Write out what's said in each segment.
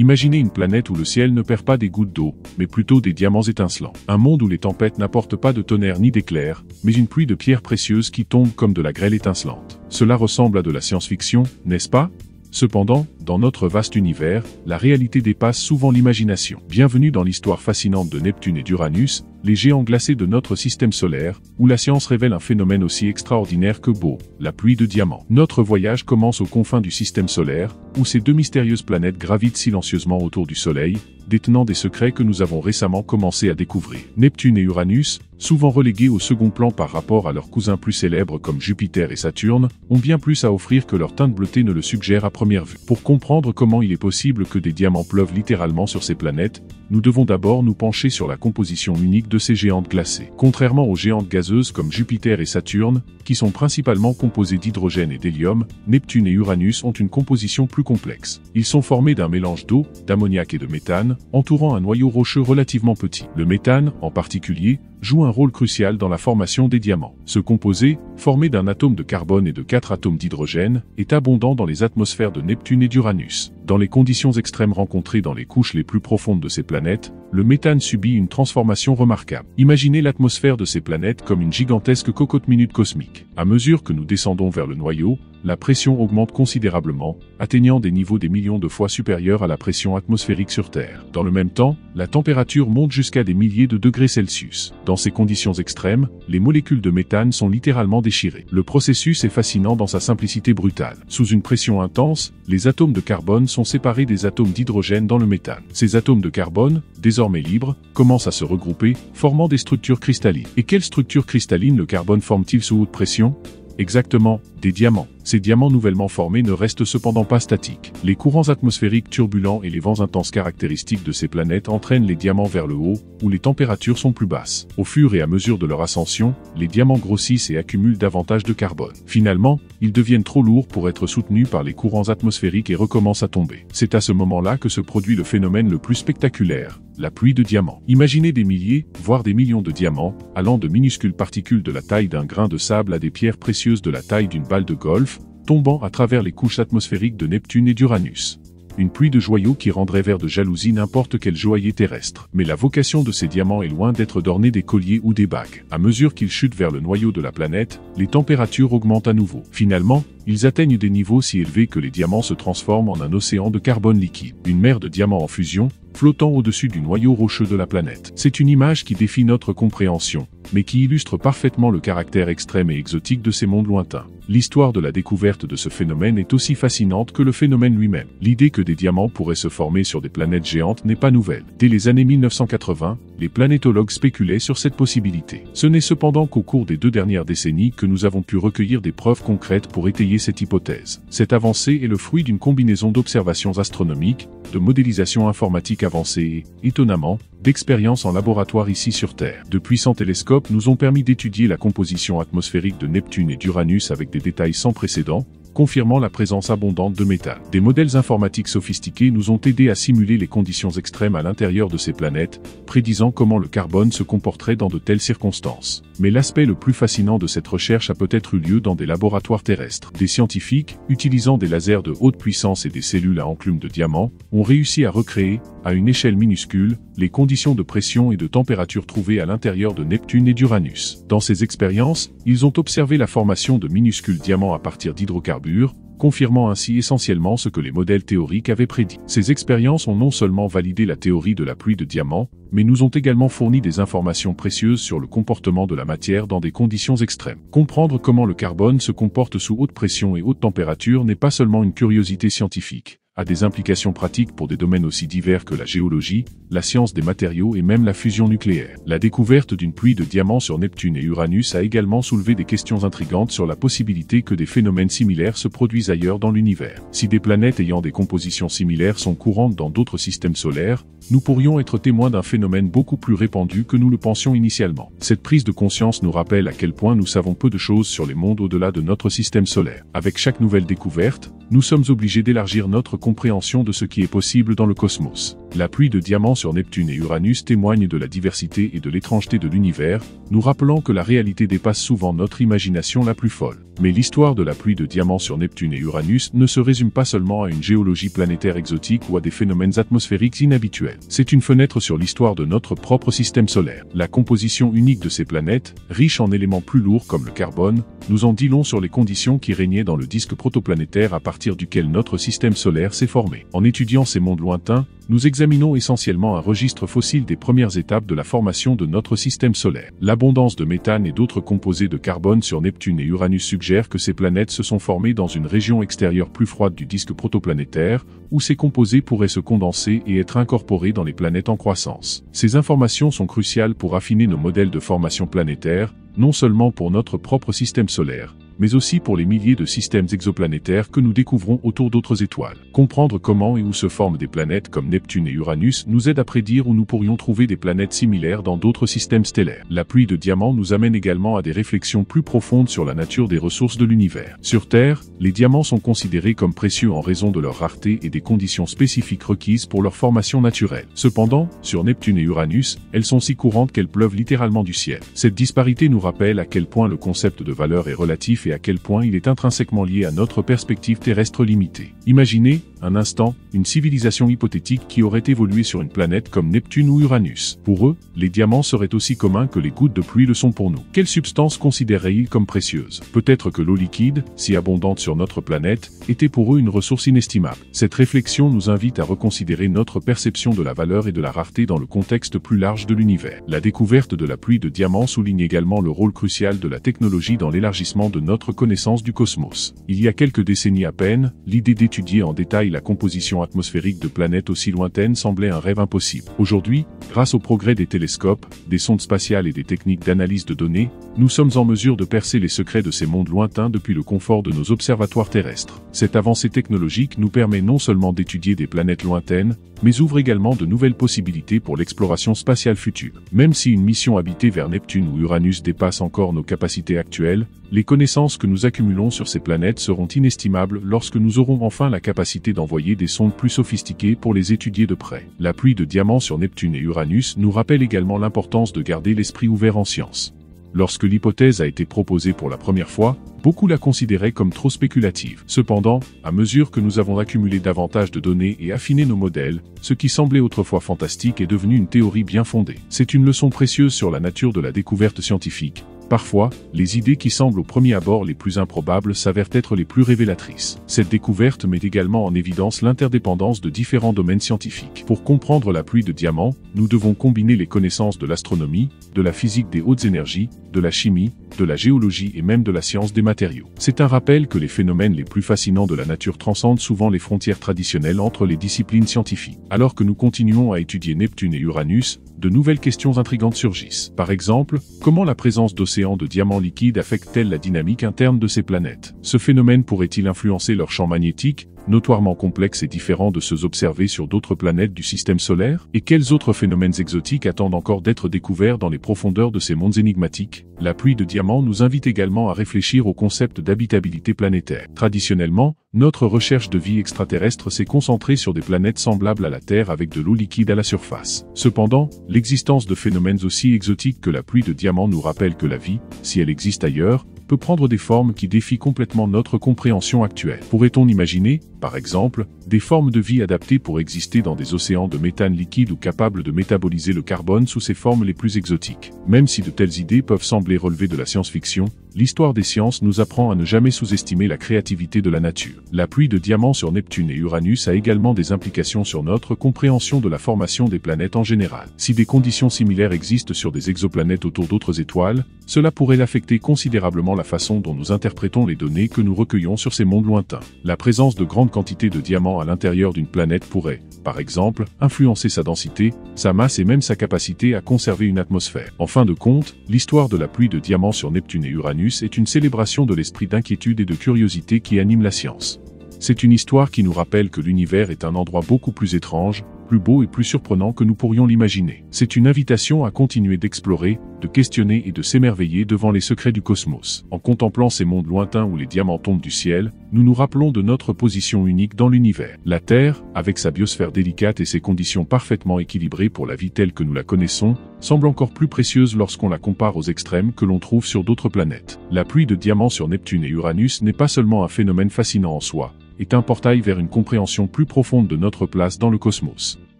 Imaginez une planète où le ciel ne perd pas des gouttes d'eau, mais plutôt des diamants étincelants. Un monde où les tempêtes n'apportent pas de tonnerre ni d'éclairs, mais une pluie de pierres précieuses qui tombe comme de la grêle étincelante. Cela ressemble à de la science-fiction, n'est-ce pas ? Cependant, dans notre vaste univers, la réalité dépasse souvent l'imagination. Bienvenue dans l'histoire fascinante de Neptune et d'Uranus, les géants glacés de notre système solaire, où la science révèle un phénomène aussi extraordinaire que beau, la pluie de diamants. Notre voyage commence aux confins du système solaire, où ces deux mystérieuses planètes gravitent silencieusement autour du Soleil, détenant des secrets que nous avons récemment commencé à découvrir. Neptune et Uranus, souvent relégués au second plan par rapport à leurs cousins plus célèbres comme Jupiter et Saturne, ont bien plus à offrir que leur teinte bleutée ne le suggère à première vue. Pour comprendre comment il est possible que des diamants pleuvent littéralement sur ces planètes, nous devons d'abord nous pencher sur la composition unique de ces géantes glacées. Contrairement aux géantes gazeuses comme Jupiter et Saturne, qui sont principalement composées d'hydrogène et d'hélium, Neptune et Uranus ont une composition plus complexe. Ils sont formés d'un mélange d'eau, d'ammoniac et de méthane, entourant un noyau rocheux relativement petit. Le méthane, en particulier, joue un rôle crucial dans la formation des diamants. Ce composé, formé d'un atome de carbone et de 4 atomes d'hydrogène, est abondant dans les atmosphères de Neptune et d'Uranus. Dans les conditions extrêmes rencontrées dans les couches les plus profondes de ces planètes, le méthane subit une transformation remarquable. Imaginez l'atmosphère de ces planètes comme une gigantesque cocotte minute cosmique. À mesure que nous descendons vers le noyau, la pression augmente considérablement, atteignant des niveaux des millions de fois supérieurs à la pression atmosphérique sur Terre. Dans le même temps, la température monte jusqu'à des milliers de degrés Celsius. Dans ces conditions extrêmes, les molécules de méthane sont littéralement déchirées. Le processus est fascinant dans sa simplicité brutale. Sous une pression intense, les atomes de carbone sont séparés des atomes d'hydrogène dans le méthane. Ces atomes de carbone, désormais libres, commencent à se regrouper, formant des structures cristallines. Et quelles structures cristallines le carbone forme-t-il sous haute pression ? Exactement, des diamants. Ces diamants nouvellement formés ne restent cependant pas statiques. Les courants atmosphériques turbulents et les vents intenses caractéristiques de ces planètes entraînent les diamants vers le haut, où les températures sont plus basses. Au fur et à mesure de leur ascension, les diamants grossissent et accumulent davantage de carbone. Finalement, ils deviennent trop lourds pour être soutenus par les courants atmosphériques et recommencent à tomber. C'est à ce moment-là que se produit le phénomène le plus spectaculaire, la pluie de diamants. Imaginez des milliers, voire des millions de diamants, allant de minuscules particules de la taille d'un grain de sable à des pierres précieuses de la taille d'une balle de golf, tombant à travers les couches atmosphériques de Neptune et d'Uranus. Une pluie de joyaux qui rendrait vert de jalousie n'importe quel joaillier terrestre. Mais la vocation de ces diamants est loin d'être d'orner des colliers ou des bagues. À mesure qu'ils chutent vers le noyau de la planète, les températures augmentent à nouveau. Finalement, ils atteignent des niveaux si élevés que les diamants se transforment en un océan de carbone liquide. Une mer de diamants en fusion, flottant au-dessus du noyau rocheux de la planète. C'est une image qui défie notre compréhension, mais qui illustre parfaitement le caractère extrême et exotique de ces mondes lointains. L'histoire de la découverte de ce phénomène est aussi fascinante que le phénomène lui-même. L'idée que des diamants pourraient se former sur des planètes géantes n'est pas nouvelle. Dès les années 1980, les planétologues spéculaient sur cette possibilité. Ce n'est cependant qu'au cours des 2 dernières décennies que nous avons pu recueillir des preuves concrètes pour étayer cette hypothèse. Cette avancée est le fruit d'une combinaison d'observations astronomiques, de modélisation informatique avancée et, étonnamment, d'expériences en laboratoire ici sur Terre. De puissants télescopes nous ont permis d'étudier la composition atmosphérique de Neptune et d'Uranus avec des détails sans précédent, confirmant la présence abondante de méthane. Des modèles informatiques sophistiqués nous ont aidés à simuler les conditions extrêmes à l'intérieur de ces planètes, prédisant comment le carbone se comporterait dans de telles circonstances. Mais l'aspect le plus fascinant de cette recherche a peut-être eu lieu dans des laboratoires terrestres. Des scientifiques, utilisant des lasers de haute puissance et des cellules à enclume de diamant, ont réussi à recréer, à une échelle minuscule, les conditions de pression et de température trouvées à l'intérieur de Neptune et d'Uranus. Dans ces expériences, ils ont observé la formation de minuscules diamants à partir d'hydrocarbures, confirmant ainsi essentiellement ce que les modèles théoriques avaient prédit. Ces expériences ont non seulement validé la théorie de la pluie de diamants, mais nous ont également fourni des informations précieuses sur le comportement de la matière dans des conditions extrêmes. Comprendre comment le carbone se comporte sous haute pression et haute température n'est pas seulement une curiosité scientifique, a des implications pratiques pour des domaines aussi divers que la géologie, la science des matériaux et même la fusion nucléaire. La découverte d'une pluie de diamants sur Neptune et Uranus a également soulevé des questions intrigantes sur la possibilité que des phénomènes similaires se produisent ailleurs dans l'univers. Si des planètes ayant des compositions similaires sont courantes dans d'autres systèmes solaires, nous pourrions être témoins d'un phénomène beaucoup plus répandu que nous le pensions initialement. Cette prise de conscience nous rappelle à quel point nous savons peu de choses sur les mondes au-delà de notre système solaire. Avec chaque nouvelle découverte, nous sommes obligés d'élargir notre compréhension de ce qui est possible dans le cosmos. La pluie de diamants sur Neptune et Uranus témoigne de la diversité et de l'étrangeté de l'univers, nous rappelant que la réalité dépasse souvent notre imagination la plus folle. Mais l'histoire de la pluie de diamants sur Neptune et Uranus ne se résume pas seulement à une géologie planétaire exotique ou à des phénomènes atmosphériques inhabituels. C'est une fenêtre sur l'histoire de notre propre système solaire. La composition unique de ces planètes, riche en éléments plus lourds comme le carbone, nous en dit long sur les conditions qui régnaient dans le disque protoplanétaire à partir duquel notre système solaire s'est formé. En étudiant ces mondes lointains, nous examinons essentiellement un registre fossile des premières étapes de la formation de notre système solaire. L'abondance de méthane et d'autres composés de carbone sur Neptune et Uranus suggère que ces planètes se sont formées dans une région extérieure plus froide du disque protoplanétaire, où ces composés pourraient se condenser et être incorporés dans les planètes en croissance. Ces informations sont cruciales pour affiner nos modèles de formation planétaire, non seulement pour notre propre système solaire, mais aussi pour les milliers de systèmes exoplanétaires que nous découvrons autour d'autres étoiles. Comprendre comment et où se forment des planètes comme Neptune et Uranus nous aide à prédire où nous pourrions trouver des planètes similaires dans d'autres systèmes stellaires. La pluie de diamants nous amène également à des réflexions plus profondes sur la nature des ressources de l'univers. Sur Terre, les diamants sont considérés comme précieux en raison de leur rareté et des conditions spécifiques requises pour leur formation naturelle. Cependant, sur Neptune et Uranus, elles sont si courantes qu'elles pleuvent littéralement du ciel. Cette disparité nous rappelle à quel point le concept de valeur est relatif et à quel point il est intrinsèquement lié à notre perspective terrestre limitée. Imaginez, un instant, une civilisation hypothétique qui aurait évolué sur une planète comme Neptune ou Uranus. Pour eux, les diamants seraient aussi communs que les gouttes de pluie le sont pour nous. Quelle substance considéreraient-ils comme précieuse? Peut-être que l'eau liquide, si abondante sur notre planète, était pour eux une ressource inestimable. Cette réflexion nous invite à reconsidérer notre perception de la valeur et de la rareté dans le contexte plus large de l'univers. La découverte de la pluie de diamants souligne également le rôle crucial de la technologie dans l'élargissement de notre connaissance du cosmos. Il y a quelques décennies à peine, l'idée d'étudier en détail la composition atmosphérique de planètes aussi lointaines semblait un rêve impossible. Aujourd'hui, grâce au progrès des télescopes, des sondes spatiales et des techniques d'analyse de données, nous sommes en mesure de percer les secrets de ces mondes lointains depuis le confort de nos observatoires terrestres. Cette avancée technologique nous permet non seulement d'étudier des planètes lointaines, mais ouvre également de nouvelles possibilités pour l'exploration spatiale future. Même si une mission habitée vers Neptune ou Uranus dépasse encore nos capacités actuelles, les connaissances que nous accumulons sur ces planètes seront inestimables lorsque nous aurons enfin la capacité d'envoyer des sondes plus sophistiquées pour les étudier de près. La pluie de diamants sur Neptune et Uranus nous rappelle également l'importance de garder l'esprit ouvert en science. Lorsque l'hypothèse a été proposée pour la première fois, beaucoup la considéraient comme trop spéculative. Cependant, à mesure que nous avons accumulé davantage de données et affiné nos modèles, ce qui semblait autrefois fantastique est devenu une théorie bien fondée. C'est une leçon précieuse sur la nature de la découverte scientifique. Parfois, les idées qui semblent au premier abord les plus improbables s'avèrent être les plus révélatrices. Cette découverte met également en évidence l'interdépendance de différents domaines scientifiques. Pour comprendre la pluie de diamants, nous devons combiner les connaissances de l'astronomie, de la physique des hautes énergies, de la chimie, de la géologie et même de la science des matériaux. C'est un rappel que les phénomènes les plus fascinants de la nature transcendent souvent les frontières traditionnelles entre les disciplines scientifiques. Alors que nous continuons à étudier Neptune et Uranus, de nouvelles questions intrigantes surgissent. Par exemple, comment la présence d'océans de diamants liquides affecte-t-elle la dynamique interne de ces planètes? Ce phénomène pourrait-il influencer leur champ magnétique, notoirement complexes et différents de ceux observés sur d'autres planètes du système solaire? Et quels autres phénomènes exotiques attendent encore d'être découverts dans les profondeurs de ces mondes énigmatiques? La pluie de diamants nous invite également à réfléchir au concept d'habitabilité planétaire. Traditionnellement, notre recherche de vie extraterrestre s'est concentrée sur des planètes semblables à la Terre avec de l'eau liquide à la surface. Cependant, l'existence de phénomènes aussi exotiques que la pluie de diamants nous rappelle que la vie, si elle existe ailleurs, peut prendre des formes qui défient complètement notre compréhension actuelle. Pourrait-on imaginer, par exemple, des formes de vie adaptées pour exister dans des océans de méthane liquide ou capables de métaboliser le carbone sous ses formes les plus exotiques? Même si de telles idées peuvent sembler relever de la science-fiction, l'histoire des sciences nous apprend à ne jamais sous-estimer la créativité de la nature. La pluie de diamants sur Neptune et Uranus a également des implications sur notre compréhension de la formation des planètes en général. Si des conditions similaires existent sur des exoplanètes autour d'autres étoiles, cela pourrait affecter considérablement la façon dont nous interprétons les données que nous recueillons sur ces mondes lointains. La présence de grandes quantités de diamants à l'intérieur d'une planète pourrait, par exemple, influencer sa densité, sa masse et même sa capacité à conserver une atmosphère. En fin de compte, l'histoire de la pluie de diamants sur Neptune et Uranus est une célébration de l'esprit d'inquiétude et de curiosité qui anime la science. C'est une histoire qui nous rappelle que l'univers est un endroit beaucoup plus étrange, plus beau et plus surprenant que nous pourrions l'imaginer. C'est une invitation à continuer d'explorer, de questionner et de s'émerveiller devant les secrets du cosmos. En contemplant ces mondes lointains où les diamants tombent du ciel, nous nous rappelons de notre position unique dans l'univers. La Terre, avec sa biosphère délicate et ses conditions parfaitement équilibrées pour la vie telle que nous la connaissons, semble encore plus précieuse lorsqu'on la compare aux extrêmes que l'on trouve sur d'autres planètes. La pluie de diamants sur Neptune et Uranus n'est pas seulement un phénomène fascinant en soi, est un portail vers une compréhension plus profonde de notre place dans le cosmos.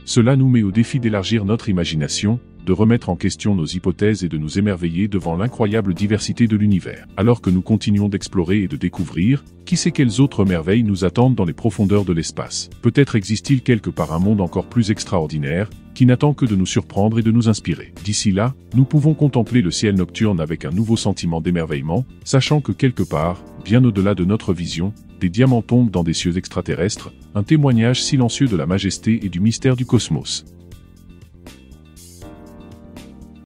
Cela nous met au défi d'élargir notre imagination, de remettre en question nos hypothèses et de nous émerveiller devant l'incroyable diversité de l'univers. Alors que nous continuons d'explorer et de découvrir, qui sait quelles autres merveilles nous attendent dans les profondeurs de l'espace. Peut-être existe-t-il quelque part un monde encore plus extraordinaire, qui n'attend que de nous surprendre et de nous inspirer. D'ici là, nous pouvons contempler le ciel nocturne avec un nouveau sentiment d'émerveillement, sachant que quelque part, bien au-delà de notre vision, des diamants tombent dans des cieux extraterrestres, un témoignage silencieux de la majesté et du mystère du cosmos.